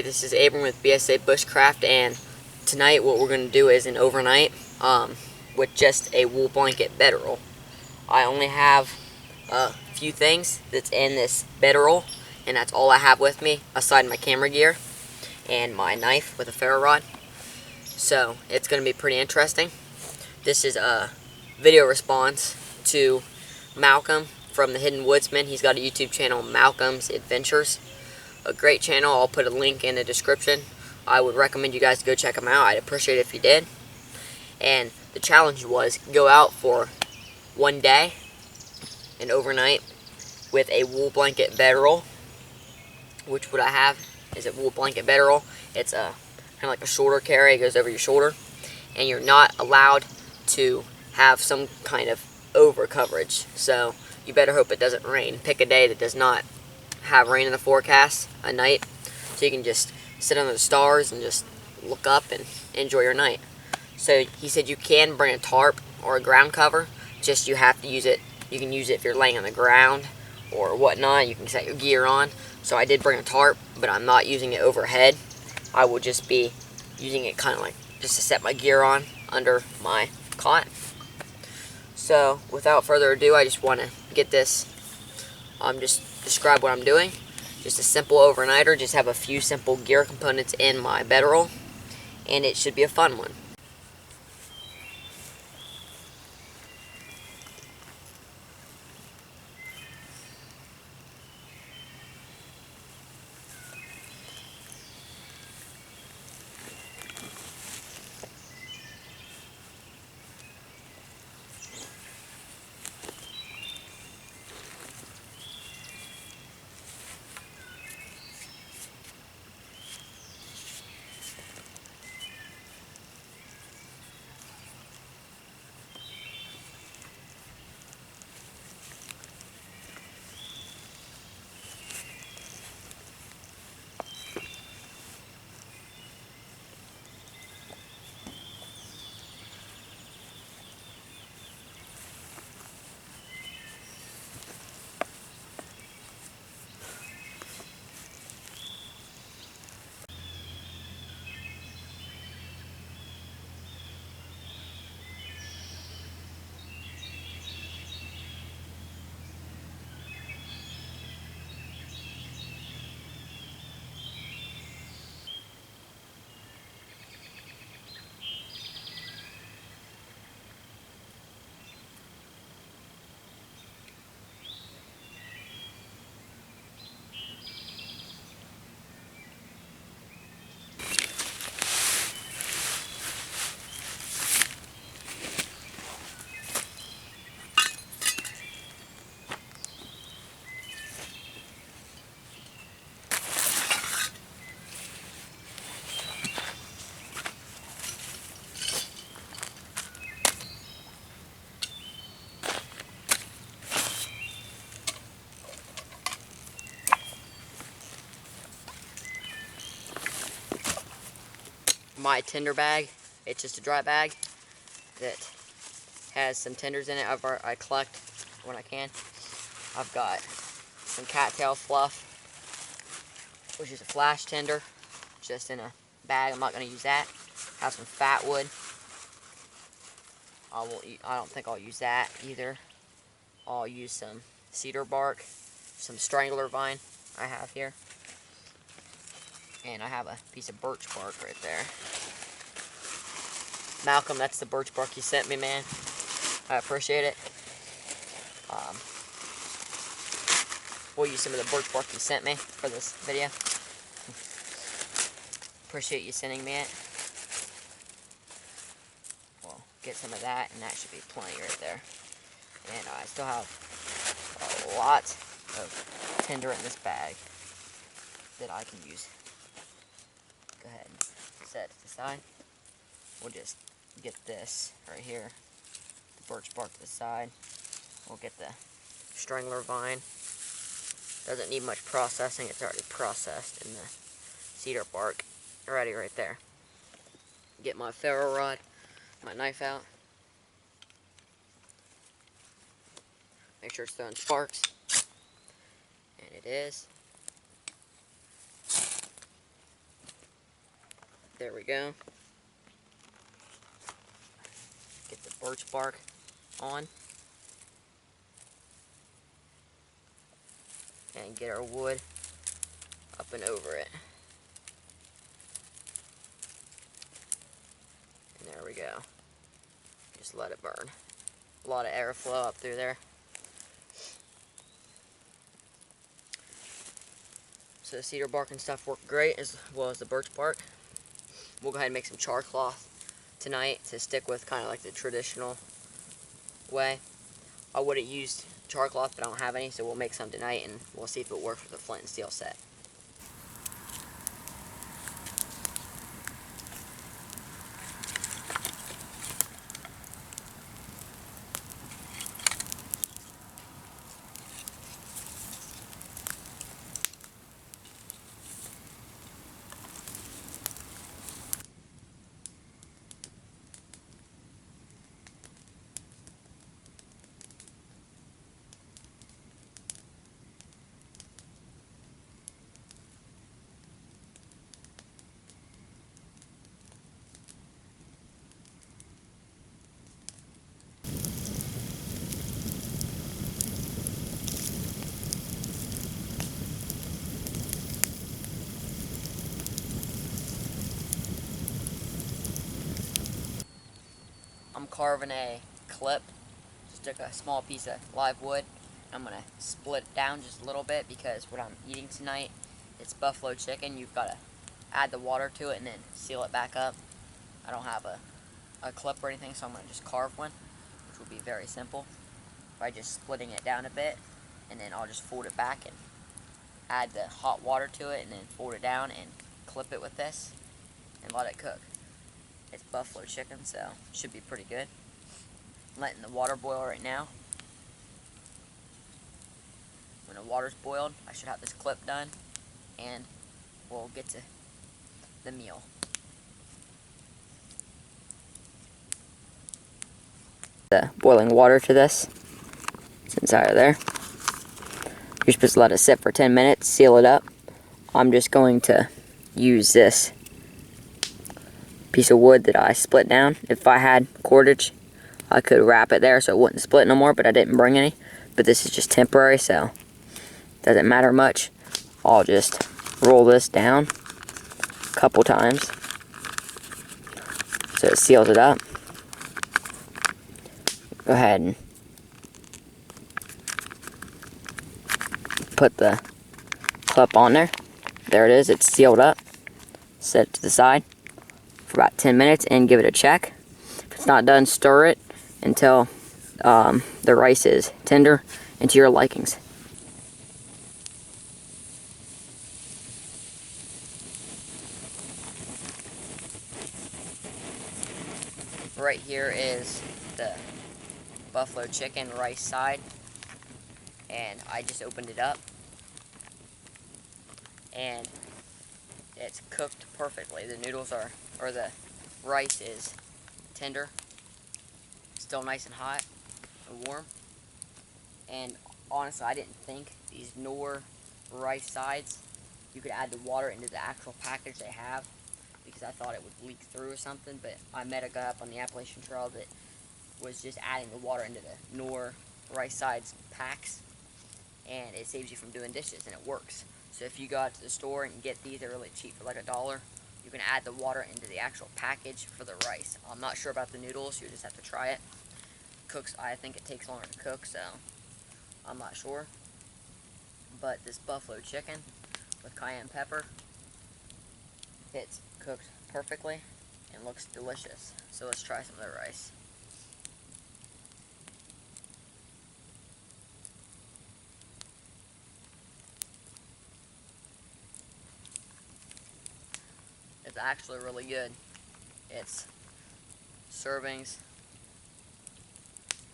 Hey, this is Abrahm with BSA Bushcraft, and tonight what we're going to do is an overnight with just a wool blanket bedroll. I only have a few things that's in this bedroll, and that's all I have with me aside my camera gear and my knife with a ferro rod. So it's going to be pretty interesting. This is a video response to Malcolm from the Hidden Woodsman. He's got a YouTube channel, Malcolm's Adventures. A great channel. I'll put a link in the description. I would recommend you guys go check him out. I'd appreciate it if you did. And the challenge was go out for one day, an overnight, with a wool blanket bedroll. Which what I have is a wool blanket bedroll. It's a kind of like a shoulder carry. It goes over your shoulder, and you're not allowed to have some kind of over coverage. So you better hope it doesn't rain. Pick a day that does not have rain in the forecast, a night, so you can just sit under the stars and just look up and enjoy your night. So he said you can bring a tarp or a ground cover, just you have to use it. You can use it if you're laying on the ground or whatnot. You can set your gear on. So I did bring a tarp, but I'm not using it overhead. I will just be using it kind of like just to set my gear on under my cot. So without further ado, I just want to get this just describe what I'm doing. Just a simple overnighter, just have a few simple gear components in my bedroll, and it should be a fun one. My tinder bag, it's just a dry bag that has some tenders in it. I collect when I can. I've got some cattail fluff, which is a flash tinder, just in a bag. I'm not going to use that. Have some fat wood. I don't think I'll use that either. I'll use some cedar bark, some strangler vine I have here, and I have a piece of birch bark right there. Malcolm, that's the birch bark you sent me, man. I appreciate it. We'll use some of the birch bark you sent me for this video. Appreciate you sending me it. We'll get some of that, and that should be plenty right there. And I still have a lot of tinder in this bag that I can use. Go ahead and set it to the side. We'll just get this right here, the birch bark to the side. We'll get the strangler vine. Doesn't need much processing, it's already processed in the cedar bark. Already right there. Get my ferro rod, my knife out. Make sure it's throwing sparks. And it is. There we go. Get the birch bark on. And get our wood up and over it. And there we go. Just let it burn. A lot of airflow up through there. So the cedar bark and stuff work great, as well as the birch bark. We'll go ahead and make some char cloth tonight to stick with, kind of like the traditional way. I would have used char cloth, but I don't have any, so we'll make some tonight and we'll see if it works with the flint and steel set. I'm carving a clip. Just took a small piece of live wood. I'm going to split it down just a little bit because what I'm eating tonight, it's buffalo chicken. You've got to add the water to it and then seal it back up. I don't have a clip or anything, so I'm going to just carve one, which will be very simple by just splitting it down a bit, and then I'll just fold it back and add the hot water to it and then fold it down and clip it with this and let it cook. It's buffalo chicken, so it should be pretty good. I'm letting the water boil right now. When the water's boiled, I should have this clip done, and we'll get to the meal. The boiling water to this. It's inside of there. You're supposed to let it sit for 10 minutes, seal it up. I'm just going to use this piece of wood that I split down. If I had cordage, I could wrap it there so it wouldn't split no more, but I didn't bring any. But this is just temporary, so it doesn't matter much. I'll just roll this down a couple times so it seals it up. Go ahead and put the clip on there. There it is, it's sealed up. Set it to the side for about 10 minutes and give it a check. If it's not done, stir it until the rice is tender and to your likings. Right here is the buffalo chicken rice side, and I just opened it up and it's cooked perfectly. The noodles are, or the rice is tender, still nice and hot and warm. And honestly, I didn't think these Knorr rice sides, you could add the water into the actual package they have, because I thought it would leak through or something, but I met a guy up on the Appalachian Trail that was just adding the water into the Knorr rice sides packs, and it saves you from doing dishes, and it works. So if you go out to the store and get these, they're really cheap for like $1. You can add the water into the actual package for the rice. I'm not sure about the noodles, you just have to try it. Cooks, I think it takes longer to cook, so I'm not sure. But this buffalo chicken with cayenne pepper, it's cooked perfectly and looks delicious. So let's try some of the rice. It's actually really good. It's servings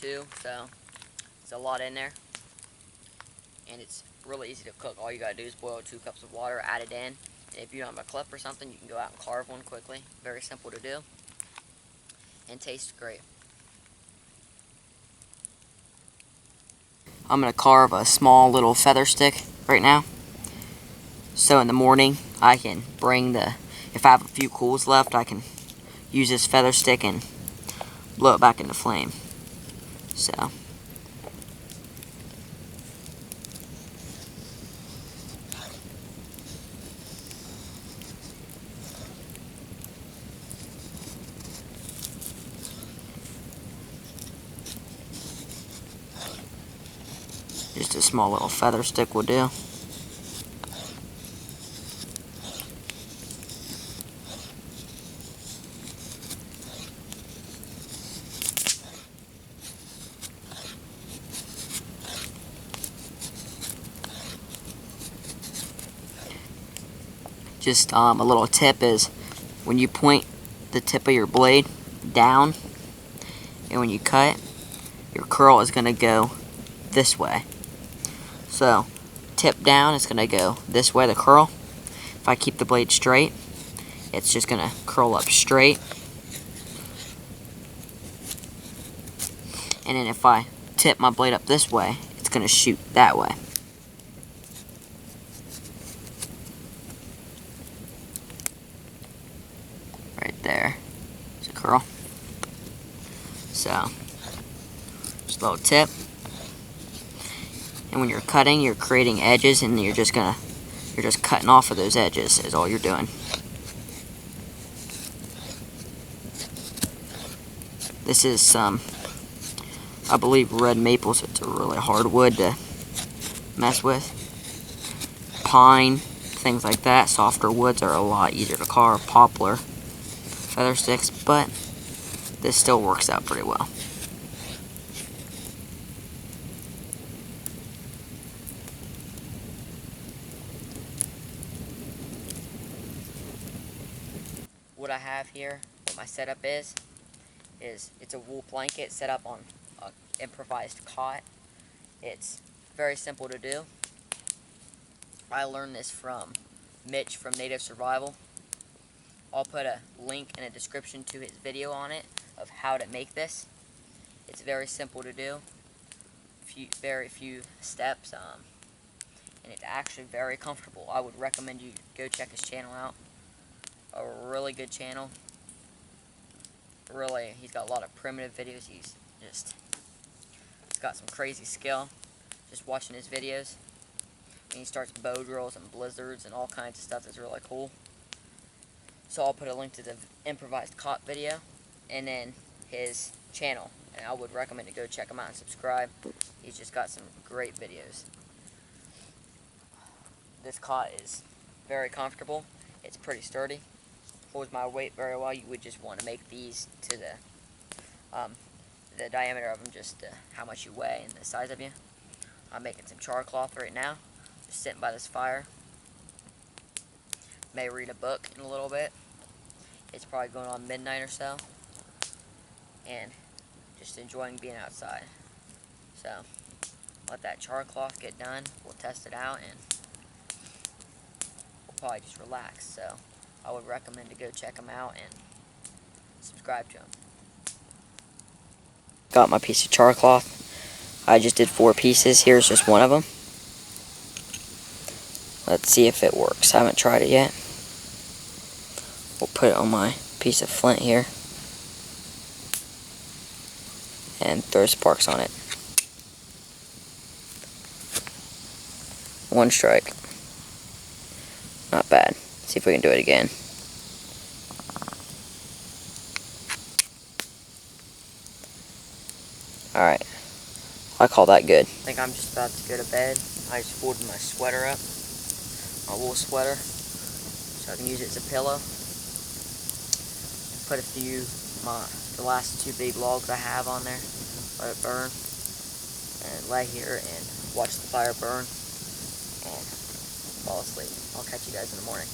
2, so it's a lot in there. And it's really easy to cook. All you gotta do is boil 2 cups of water, add it in. And if you don't have a clip or something, you can go out and carve one quickly. Very simple to do. And tastes great. I'm gonna carve a small little feather stick right now. So in the morning, I can bring the if I have a few coals left, I can use this feather stick and blow it back into flame. So just a small little feather stick will do. Just a little tip is when you point the tip of your blade down and when you cut, your curl is going to go this way. So tip down, it's going to go this way, the curl. If I keep the blade straight, it's just going to curl up straight. And then if I tip my blade up this way, it's going to shoot that way. Right there. It's a curl. So, just a little tip. And when you're cutting, you're creating edges, and you're just cutting off of those edges is all you're doing. This is some, I believe, red maple, so it's a really hard wood to mess with. Pine, things like that, softer woods are a lot easier to carve. Poplar, feather sticks, but this still works out pretty well. What I have here, what my setup is it's a wool blanket set up on an improvised cot. It's very simple to do. I learned this from Mitch from Native Survival. I'll put a link in a description to his video on it of how to make this. It's very simple to do, very few steps, and it's actually very comfortable. I would recommend you go check his channel out. A really good channel. Really, he's got a lot of primitive videos. He's got some crazy skill just watching his videos. And he starts bow drills and blizzards and all kinds of stuff that's really cool. So I'll put a link to the improvised cot video and then his channel. And I would recommend to go check him out and subscribe. He's just got some great videos. This cot is very comfortable. It's pretty sturdy. Holds my weight very well. You would just want to make these to the diameter of them, just how much you weigh and the size of you. I'm making some char cloth right now, just sitting by this fire. May read a book in a little bit. It's probably going on midnight or so, and just enjoying being outside. So let that char cloth get done. We'll test it out and we'll probably just relax. So I would recommend to go check them out and subscribe to them. Got my piece of char cloth. I just did 4 pieces. Here's just one of them. Let's see if it works. I haven't tried it yet. We'll put it on my piece of flint here and throw sparks on it. 1 strike. Not bad. See if we can do it again. Alright. I call that good. I think I'm just about to go to bed. I just folded my sweater up. My wool sweater. So I can use it as a pillow. Put the last 2 big logs I have on there. Let it burn. And lay here and watch the fire burn. And fall asleep. I'll catch you guys in the morning.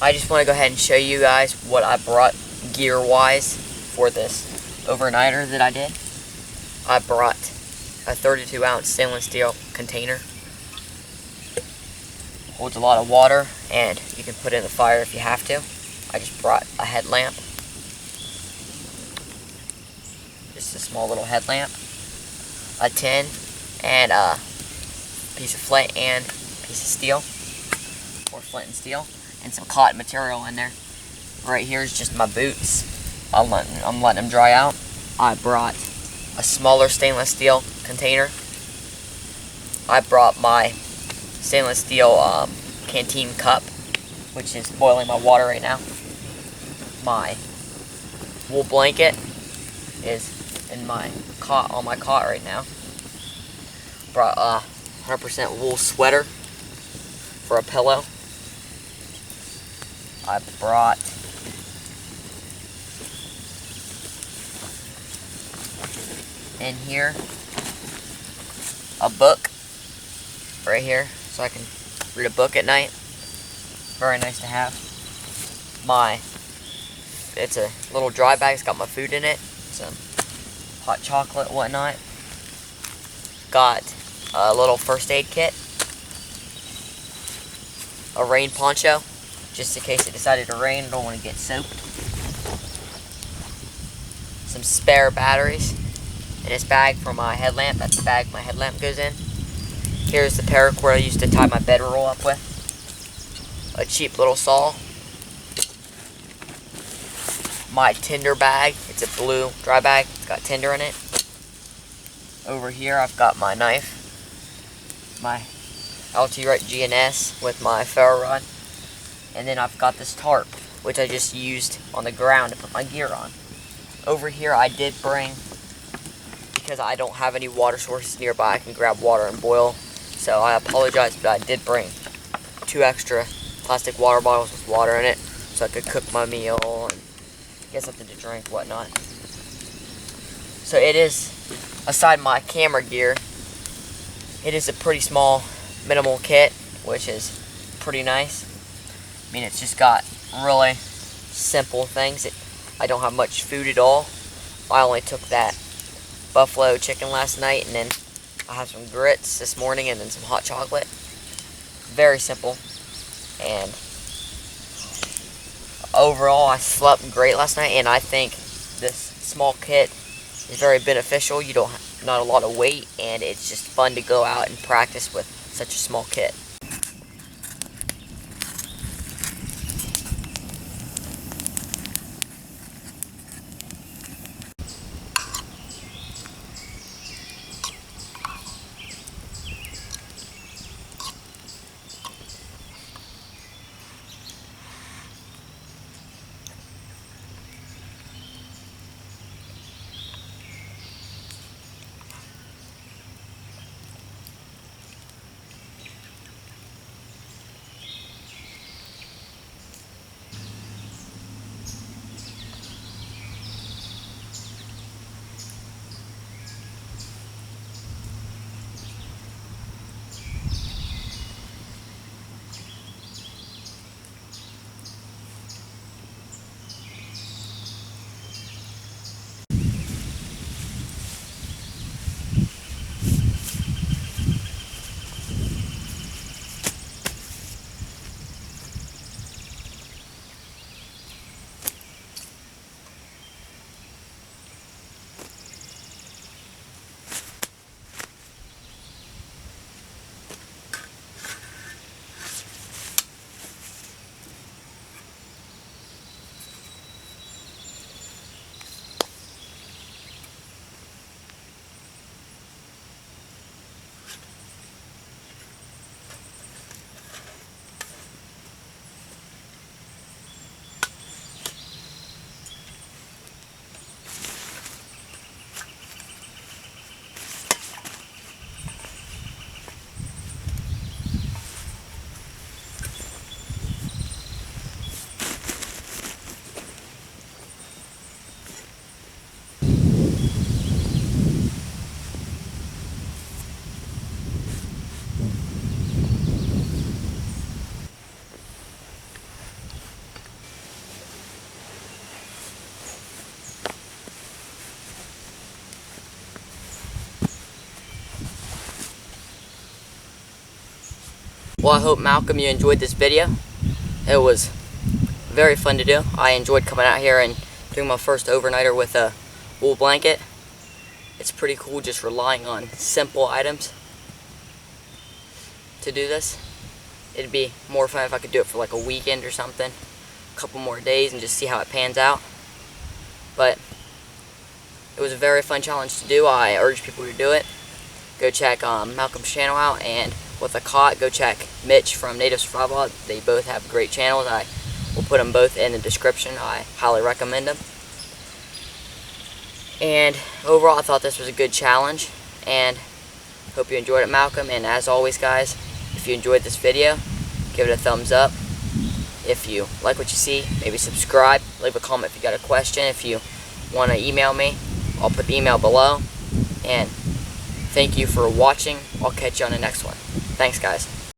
I just want to go ahead and show you guys what I brought gear-wise for this overnighter that I did. I brought a 32-ounce stainless steel container. Holds a lot of water, and you can put it in the fire if you have to. I just brought a headlamp. Just a small little headlamp. A tin, and a piece of flint and piece of steel, or flint and steel, and some cotton material in there. Right here is just my boots. I'm letting them dry out. I brought a smaller stainless steel container. I brought my stainless steel canteen cup, which is boiling my water right now. My wool blanket is in my cot, on my cot right now. Brought a 100% wool sweater for a pillow. I brought in here a book right here, so I can read a book at night. Very nice to have. It's a little dry bag. It's got my food in it, some hot chocolate, whatnot. Got a little first aid kit, a rain poncho, just in case it decided to rain. I don't want to get soaked. Some spare batteries in this bag for my headlamp. That's the bag my headlamp goes in. Here's the paracord I used to tie my bedroll up with. A cheap little saw. My tinder bag. It's a blue dry bag. It's got tinder in it. Over here I've got my knife. My LT-Rite GNS with my ferro rod. And then I've got this tarp, which I just used on the ground to put my gear on. Over here I did bring, because I don't have any water sources nearby, I can grab water and boil. So I apologize, but I did bring 2 extra plastic water bottles with water in it, so I could cook my meal and get something to drink, whatnot. So it is, aside my camera gear, it is a pretty small, minimal kit, which is pretty nice. I mean, it's just got really simple things. I don't have much food at all. I only took that buffalo chicken last night, and then I have some grits this morning, and then some hot chocolate. Very simple. And overall, I slept great last night, and I think this small kit is very beneficial. You don't have not a lot of weight, and it's just fun to go out and practice with such a small kit. Well, I hope, Malcolm, you enjoyed this video. It was very fun to do. I enjoyed coming out here and doing my first overnighter with a wool blanket. It's pretty cool just relying on simple items to do this. It'd be more fun if I could do it for like a weekend or something, a couple more days, and just see how it pans out. But it was a very fun challenge to do. I urge people to do it. Go check Malcolm's channel out, and with a cot, go check Mitch from Native Survival. They both have great channels. I will put them both in the description. I highly recommend them. And overall, I thought this was a good challenge, and hope you enjoyed it, Malcolm. And as always, guys, if you enjoyed this video, give it a thumbs up. If you like what you see, maybe subscribe. Leave a comment if you got a question. If you want to email me, I'll put the email below. And thank you for watching. I'll catch you on the next one. Thanks, guys.